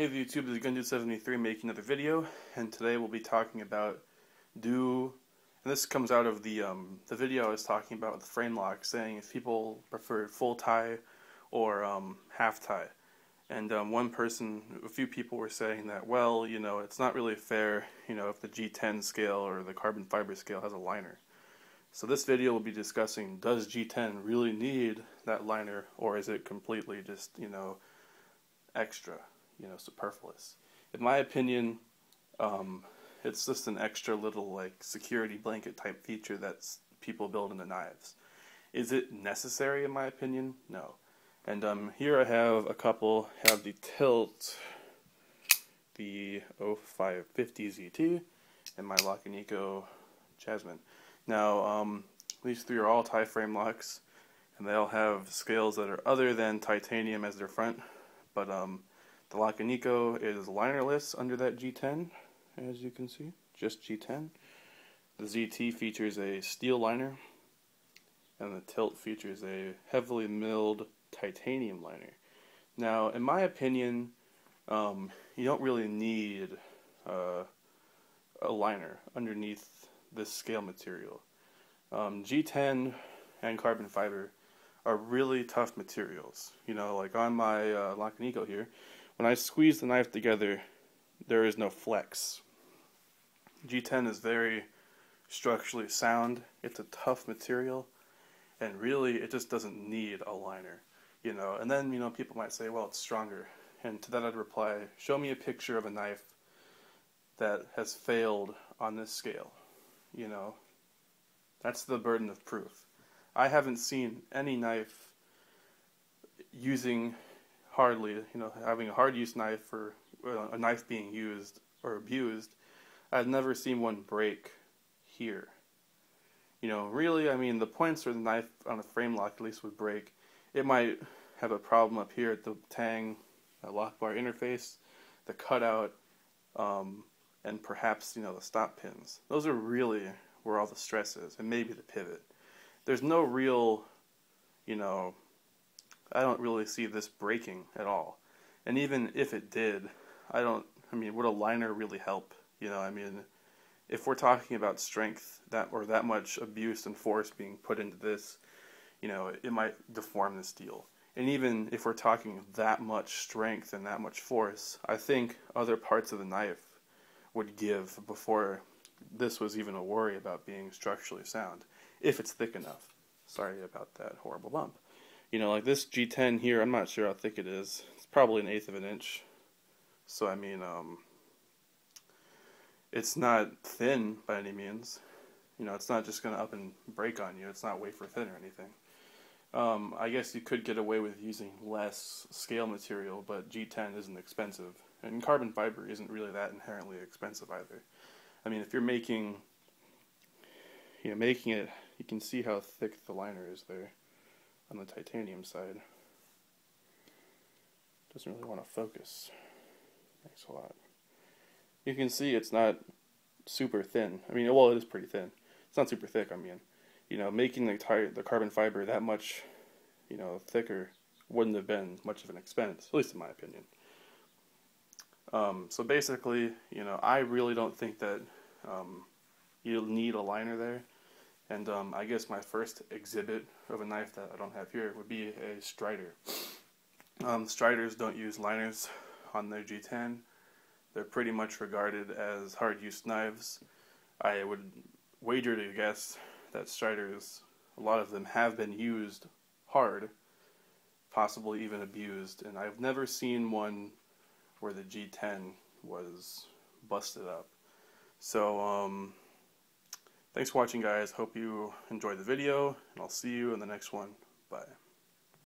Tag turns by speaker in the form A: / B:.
A: Hey YouTube, this is Gun73 making another video, and today we'll be talking about and this comes out of the video I was talking about with the frame lock, saying if people prefer full tie or half tie. And a few people were saying that, well, it's not really fair, if the G10 scale or the carbon fiber scale has a liner. So this video will be discussing, does G10 really need that liner, or is it completely just, extra? Superfluous. In my opinion, it's just an extra little security blanket type feature that people build into knives. Is it necessary? In my opinion, no. And here I have a couple. Have the Tilt, the 0550 ZT, and my Lacanico Jasmine. Now, these three are all tie frame locks, and they all have scales that are other than titanium as their front, but the Lacanico is linerless under that G10, as you can see, just G10. The ZT features a steel liner, and the Tilt features a heavily milled titanium liner. Now, in my opinion, you don't really need a liner underneath this scale material. G10 and carbon fiber are really tough materials. Like on my Lacanico here, when I squeeze the knife together, there is no flex. G10 is very structurally sound. It's a tough material, and really it just doesn't need a liner. And then people might say, well, it's stronger. And to that I'd reply, show me a picture of a knife that has failed on this scale. That's the burden of proof. I haven't seen any knife having a hard use knife or a knife being used or abused. I've never seen one break here. Really, I mean, the points where the knife on a frame lock at least would break, it might have a problem up here at the tang, lock bar interface, the cutout, and perhaps, the stop pins. Those are really where all the stress is, and maybe the pivot. There's no real, I don't really see this breaking at all. And even if it did, would a liner really help? If we're talking about strength, that much abuse and force being put into this, it might deform the steel. And even if we're talking that much strength and that much force, I think other parts of the knife would give before this was even a worry about being structurally sound, if it's thick enough. Sorry about that horrible bump. Like this G10 here, I'm not sure how thick it is. It's probably 1/8 of an inch. So, it's not thin by any means. It's not just going to up and break on you. It's not wafer thin or anything. I guess you could get away with using less scale material, but G10 isn't expensive. And carbon fiber isn't really that inherently expensive either. If you're making it, you can see how thick the liner is there on the titanium side. Doesn't really want to focus. Thanks a lot. You can see it's not super thin. Well, it is pretty thin. It's not super thick, making the carbon fiber that much, thicker wouldn't have been much of an expense, at least in my opinion. So basically, I really don't think that you'll need a liner there. And I guess my first exhibit of a knife that I don't have here would be a Strider. Striders don't use liners on their G10. They're pretty much regarded as hard-use knives. I would wager to guess that Striders, a lot of them have been used hard, possibly even abused, and I've never seen one where the G10 was busted up. So, thanks for watching, guys. Hope you enjoyed the video, and I'll see you in the next one. Bye.